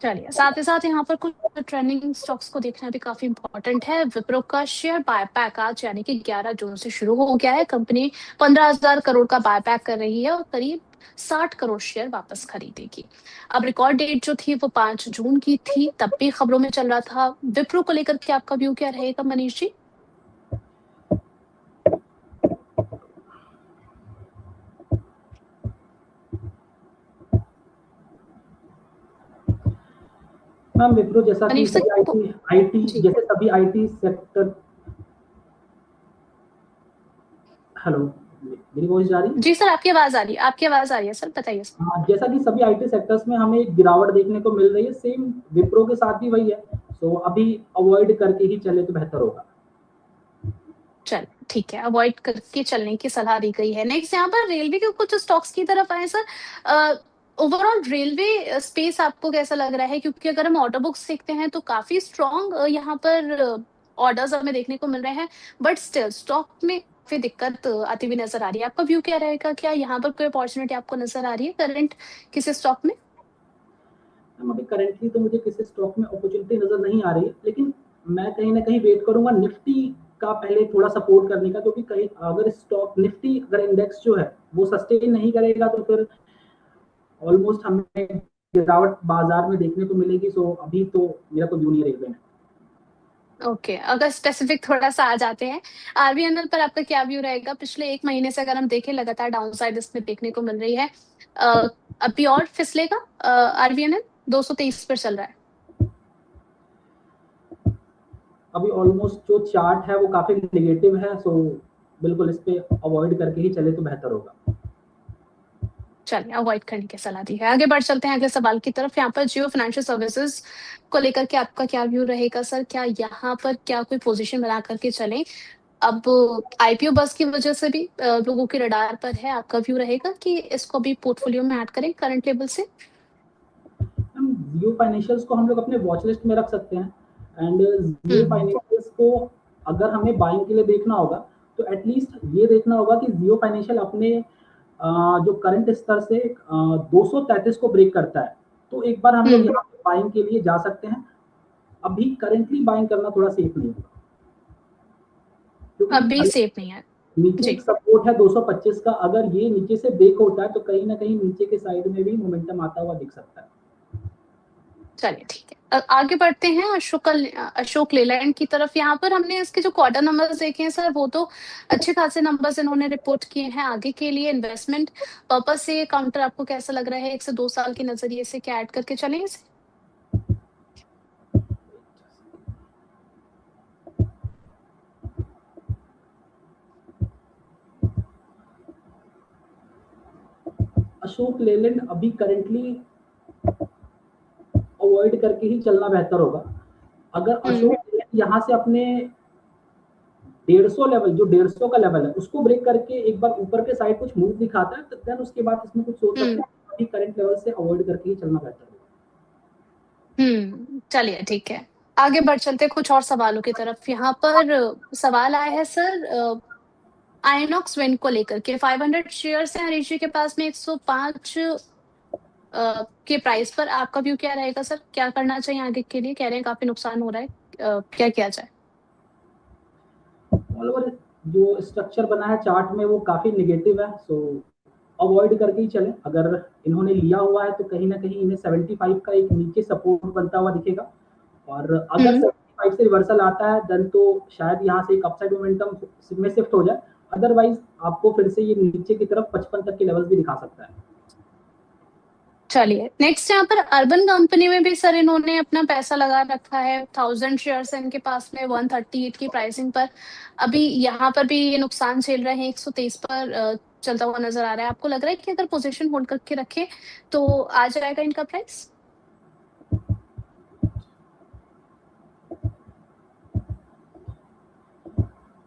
चलिए, साथ ही साथ यहाँ पर कुछ ट्रेंडिंग स्टॉक्स को देखना भी काफी इंपॉर्टेंट है। विप्रो का शेयर बायबैक आज यानी कि 11 जून से शुरू हो गया है। कंपनी 15,000 करोड़ का बायबैक कर रही है और करीब 60 करोड़ शेयर वापस खरीदेगी। अब रिकॉर्ड डेट जो थी वो 5 जून की थी, तब भी खबरों में चल रहा था। विप्रो को लेकर के आपका व्यू क्या रहेगा मनीष जी? मैम विप्रो जैसा कि मनीष सभी आईटी जी जैसे सभी आईटी सेक्टर, हेलो, मेरी वॉइस जा रही है? जी सर, आपकी आवाज आ रही है, आपकी आवाज आ रही है सर, बताइए सर। हाँ, जैसा कि सभी आईटी सेक्टर्स में हमें एक गिरावट देखने को मिल रही है, सेम विप्रो के साथ भी वही है। तो अभी अवॉइड करके ही चले तो बेहतर होगा। चल ठीक है, अवॉइड करके चलने की सलाह दी गई है। नेक्स्ट यहाँ पर रेलवे के कुछ स्टॉक्स की तरफ आए सर। ओवरऑल रेलवे स्पेस आपको कैसा लग रहा है? क्योंकि अगर हम ऑर्डर बुक्स देखते हैं तो काफी स्ट्रॉन्ग यहाँ पर ऑर्डर्स हमें देखने को मिल रहे हैं, बट स्टिल स्टॉक में काफी दिक्कत आती हुई नजर आ रही है। आपका व्यू क्या रहेगा? क्या यहाँ पर कोई अपॉर्चुनिटी आपको नजर आ रही है करंट किसी स्टॉक में? मैम अभी करेंटली तो मुझे किसी स्टॉक में अपॉर्चुनिटी नजर नहीं आ रही है, लेकिन मैं कहीं ना कहीं वेट करूंगा निफ्टी का पहले थोड़ा सपोर्ट करने का, क्योंकि कहीं अगर स्टॉक निफ्टी अगर इंडेक्स जो है वो सस्टेन नहीं करेगा तो फिर ऑलमोस्ट हमें गिरावट बाजार में देखने को मिलेगी। सो अभी तो मेरा कोई व्यू नहीं रेलवे में। ओके, अगर स्पेसिफिक थोड़ा सा आ जाते हैं, आरबीएनएल पर आपका क्या व्यू रहेगा? पिछले एक महीने से अगर हम देखें लगातार डाउनसाइड इसमें देखने को मिल रही है। अभी और फिसलेगा आरबीएनएल? 223 पर चल रहा है। अभी ऑलमोस्ट जो चार्ट है वो काफी नेगेटिव है, सो बिल्कुल इस पे अवॉइड करके ही चले तो बेहतर होगा। चलिए, अवॉइड करने की सलाह दी है। आगे बढ़ चलते हैं अगले सवाल की तरफ। यहाँ पर जियो फाइनेंशियल सर्विसेज को लेकर के आपका क्या व्यू रहेगा सर? क्या यहाँ पर क्या कोई पोजीशन बना करके चलें? अब आईपीओ बस की वजह से भी लोगों के रडार पर है। आपका व्यू रहेगा कि इसको भी पोर्टफोलियो में ऐड करें करंट लेवल से? हम जियो फाइनेंशियल्स को हम लोग अपने वॉच लिस्ट में रख सकते हैं। एंड जियो हम्म फाइनेंशियल्स को अगर हमें बाइंग के लिए देखना होगा तो एटलीस्ट ये देखना होगा कि जियो फाइनेंशियल अपने जो करंट स्तर से 233 को ब्रेक करता है, तो एक बार हम लोग हम्म यहाँ पे बाइंग के लिए जा सकते हैं। अभी करेंटली बाइंग करना थोड़ा सेफ नहीं होगा, अभी क्योंकि सेफ नहीं है। नीचे जी, एक सपोर्ट है 225 का, अगर ये नीचे से ब्रेक होता है तो कहीं ना कहीं नीचे के साइड में भी मोमेंटम आता हुआ दिख सकता है। चलिए ठीक है। आगे बढ़ते हैं अशोक लेलैंड की तरफ। यहाँ पर हमने इसके जो क्वार्टर नंबर्स देखे हैं सर, वो तो अच्छे खासे नंबर्स इन्होंने रिपोर्ट किए हैं। आगे के लिए इन्वेस्टमेंट पर्पस से ये काउंटर आपको कैसा लग रहा है? 1 से 2 साल के नजरिए से क्या ऐड करके चलें इसे? अशोक लेलैंड अभी करेंटली अवॉइड करके ही चलना बेहतर होगा। अगर हम्म अशोक लेलैंड यहाँ से अपने 150 लेवल, जो 150 का लेवल है उसको ब्रेक करके एक बार ऊपर के साइड कुछ मूव दिखाता है तो देन उसके बाद इसमें कुछ सोच सकते हम्म हैं। अभी करंट लेवल से अवॉइड करके ही चलना बेहतर होगा। चलिए ठीक है। आगे बढ़ चलते हैं कुछ और सवालों की तरफ। यहाँ पर सवाल आया है सर आइनॉक्स विंड को लेकर के। 500 शेयर्स हैं हरीश जी के पास में 105 के प्राइस पर। आपका व्यू क्या रहेगा सर? क्या करना चाहिए आगे के लिए? कह रहे हैं काफी नुकसान हो रहा है, क्या किया जाए? ऑल ओवर जो स्ट्रक्चर बना है चार्ट में वो काफी निगेटिव है, सो अवॉइड करके ही चलें। अगर इन्होंने लिया हुआ है तो कहीं ना कहीं इन्हें 75 का एक नीचे सपोर्ट बनता हुआ दिखेगा, और अगर हम्म 75 से रिवर्सल आता है देन तो शायद यहाँ से एक अपसाइड मोमेंटम में शिफ्ट हो जाए। अदरवाइज आपको फिर से ये नीचे की तरफ 55 तक के लेवल्स भी दिखा सकता है। चलिए, नेक्स्ट यहाँ पर अर्बन कंपनी में भी सर इन्होंने अपना पैसा लगा रखा है। 1000 शेयर्स है इनके पास में 138 की प्राइसिंग पर। अभी यहाँ पर भी ये नुकसान झेल रहे हैं, 123 पर चलता हुआ नजर आ रहा है। आपको लग रहा है कि अगर पोजीशन होल्ड करके रखे तो आ जाएगा इनका प्राइस?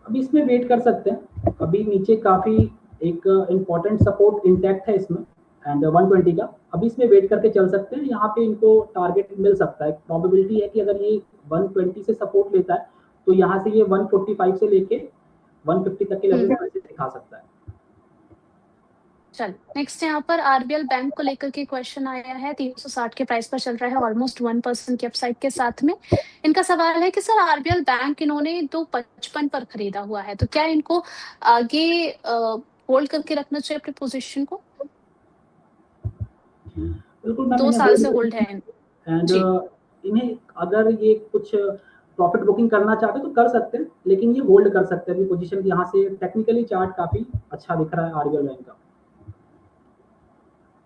अभी इसमें वेट कर सकते हैं। अभी नीचे काफी एक इम्पोर्टेंट सपोर्ट इंटैक्ट है इसमें, एंड 120 का। अभी इसमें वेट करके चल सकते हैं, यहाँ पे इनको टारगेट मिल सकता है। प्रोबेबिलिटी है कि अगर ये 120 से सपोर्ट लेता है तो यहाँ से ये 145 से लेके 150 तक के लेवल हम्म दिखा सकता है। चल नेक्स्ट यहाँ पर आरबीएल बैंक को लेकर के क्वेश्चन आया है, 360 के प्राइस पर चल रहा है, ऑलमोस्ट 1% की अपसाइड के साथ में। इनका सवाल है कि सर आरबीएल बैंक इन्होंने 255 पर खरीदा हुआ है, तो क्या इनको आगे होल्ड करके रखना चाहिए अपनी पोजीशन को? बिल्कुल मैम, 2 साल से होल्ड है एंड जी। इन्हें अगर ये कुछ प्रॉफिट बुकिंग करना चाहते तो कर सकते हैं, लेकिन ये होल्ड कर सकते हैं अभी पोजीशन। यहाँ से टेक्निकली चार्ट काफी अच्छा दिख रहा है आरबीएल बैंक का।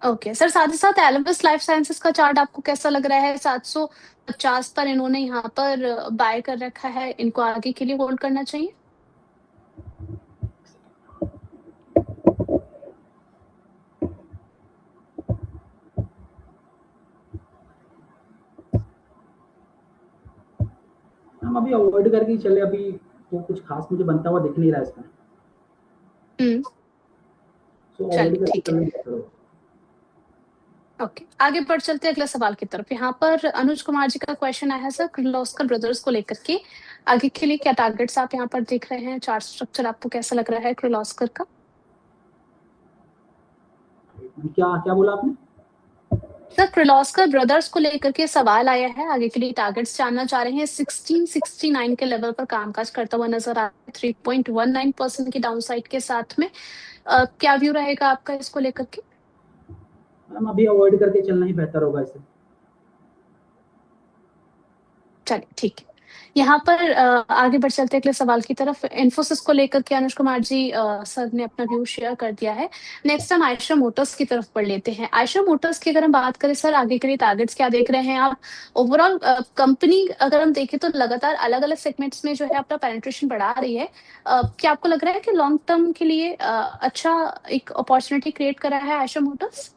ओके सर, साथ ही साथ एल्विस लाइफ साइंसेस का चार्ट आपको कैसा लग रहा है? 750 पर इन्होंने यहाँ पर बाय कर रखा है, इनको आगे के लिए होल्ड करना चाहिए? हम अभी अवॉइड करके ही चले, अभी तो कुछ खास मुझे बनता हुआ दिख नहीं रहा है इसमें, तो अवॉइड चलिए करके ठीक है। चलना बेहतर होगा। ओके, आगे बढ़ चलते हैं अगले सवाल की तरफ। यहाँ पर अनुज कुमार जी का क्वेश्चन आया है सर किर्लोस्कर ब्रदर्स को लेकर के, आगे के लिए क्या टारगेट्स आप यहाँ पर देख रहे हैं? चार्ट स्ट्रक्चर आपको कैसा लग रहा है किर्लोस्कर का? क्या क्या बोला आपने? सर किर्लोस्कर ब्रदर्स को लेकर के सवाल आया है, आगे के लिए टारगेट्स जानना चाह रहे हैं। 1669 के लेवल पर कामकाज करता हुआ नजर आ रहा है, 3.19% की डाउनसाइड के साथ में। क्या व्यू रहेगा आपका इसको लेकर के? हम अभी अवॉइड करके चलना ही बेहतर होगा इसे। चलिए ठीक है। यहाँ पर आगे बढ़ चलते हैं अगले सवाल की तरफ। इन्फोसिस को लेकर के अनुज कुमार जी सर ने अपना व्यू शेयर कर दिया है। नेक्स्ट हम आयशर मोटर्स की तरफ बढ़ लेते हैं। आयशर मोटर्स की अगर हम बात करें सर, आगे के लिए टारगेट्स क्या देख रहे हैं आप? ओवरऑल कंपनी अगर हम देखें तो लगातार अलग अलग सेगमेंट्स में जो है अपना पेनिट्रेशन बढ़ा रही है। क्या आपको लग रहा है कि लॉन्ग टर्म के लिए अच्छा एक अपॉर्चुनिटी क्रिएट कर रहा है आयशर मोटर्स?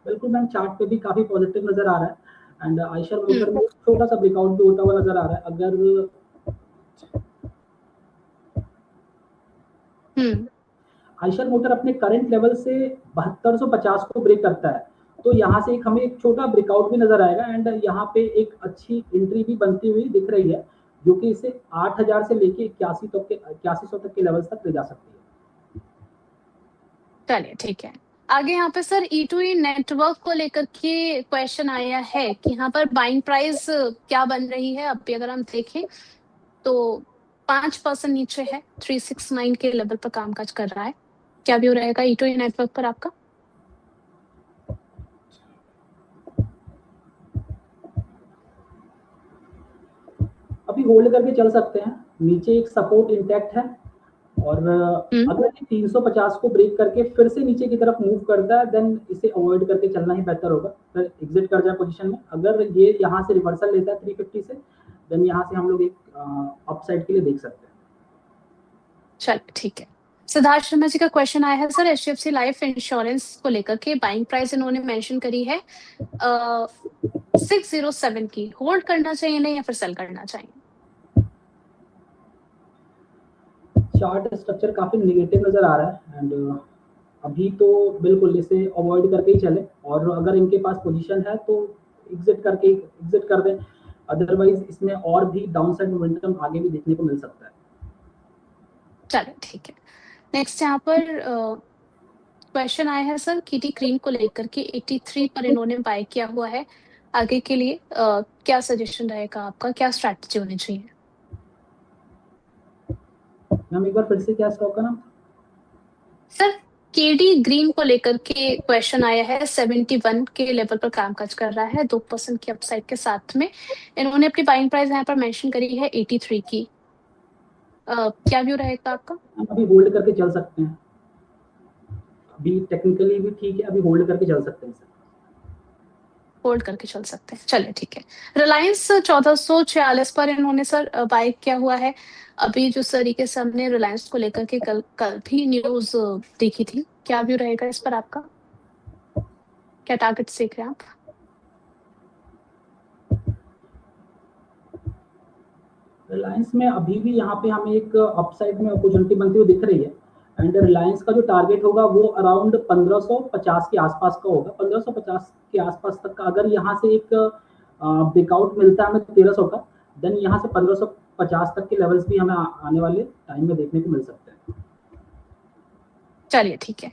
बिल्कुल मैम, चार्ट पे भी काफी पॉजिटिव नजर आ रहा है, एंड आयशर मोटर में छोटा सा ब्रेकआउट भी होता हुआ नजर आ रहा है। अगर आयशर मोटर अपने करंट लेवल से 7250 को ब्रेक करता है, तो यहाँ से एक हमें एक छोटा ब्रेकआउट भी नजर आएगा, एंड यहाँ पे एक अच्छी एंट्री भी बनती हुई दिख रही है, जो कि इसे 8000 से लेके 8100 तक के लेवल्स तक ले जा सकती है। चलिए ठीक है। आगे यहाँ पे सर E2E नेटवर्क को लेकर के क्वेश्चन आया है कि यहाँ पर बाइंग प्राइस क्या बन रही है? अभी अगर हम देखें तो 5% नीचे है, 369 के लेवल पर कामकाज कर रहा है। क्या व्यू रहेगा E2E नेटवर्क पर आपका? अभी होल्ड करके चल सकते हैं, नीचे एक सपोर्ट इंटैक्ट है, और अगर ये 350 को ब्रेक करके फिर से नीचे की तरफ मूव करता है, देन इसे अवॉइड करके चलना ही बेहतर होगा, फिर एग्जिट कर जाए पोजीशन में। अगर ये यहाँ से रिवर्सल लेता है 350 से, देन यहाँ से हम लोग एक अपसाइड के लिए देख सकते हैं। चलिए ठीक है। सिद्धार्थ शर्मा जी का क्वेश्चन आया है सर HDFC लाइफ इंश्योरेंस को लेकर के, बाइंग प्राइस इन्होंने मेंशन करी है 607 की। होल्ड करना चाहिए नहीं या फिर सेल करना चाहिए? चार्ट स्ट्रक्चर काफी निगेटिव नजर आ रहा है, एंड अभी तो बिल्कुल इसे अवॉइड करके ही चले, और अगर इनके पास पोजीशन है तो एग्जिट कर दें, अदरवाइज इसमें और भी डाउनसाइड मोमेंटम आगे भी देखने को मिल सकता है। चलिए ठीक है। नेक्स्ट यहाँ पर क्वेश्चन आया है सर किटी क्रीम को लेकर के, 83 पर इन्होंने बाय किया हुआ है। आगे के लिए क्या सजेशन रहेगा आपका, क्या स्ट्रैटेजी होनी चाहिए? मैम एक बार फिर से क्या स्टॉक का नाम? सर केडी ग्रीन को लेकर के क्वेश्चन आया है, 71 के लेवल पर कामकाज कर रहा है, 2% की अपसाइड के साथ में। इन्होंने अपनी बाइंग प्राइस यहाँ पर मेंशन करी है 83 की। क्या व्यू रहेगा आपका? हम अभी होल्ड करके चल सकते हैं, अभी टेक्निकली भी ठीक है, अभी होल्ड करके चल सकते हैं सर। होल्ड करके चल सकते हैं, चलिए ठीक है। रिलायंस 1446 पर इन्होंने सर बाय किया हुआ है। अभी जो तरीके से हमने रिलायंस को लेकर के कल भी न्यूज देखी थी, क्या व्यू रहेगा इस पर आपका? क्या टारगेट देख रहे हैं आप? रिलायंस में अभी भी यहाँ पे हमें एक अपसाइड में अपॉर्चुनिटी बनती हुई दिख रही है, एंड रिलायंस का जो टारगेट होगा वो अराउंड 1550 के आसपास का होगा। 1550 के आसपास तक का अगर यहाँ से एक ब्रेकआउट मिलता है हमें 1300 का, देन यहाँ से 1550 तक के लेवल्स भी हमें आने वाले टाइम में देखने को मिल सकते हैं। चलिए ठीक है।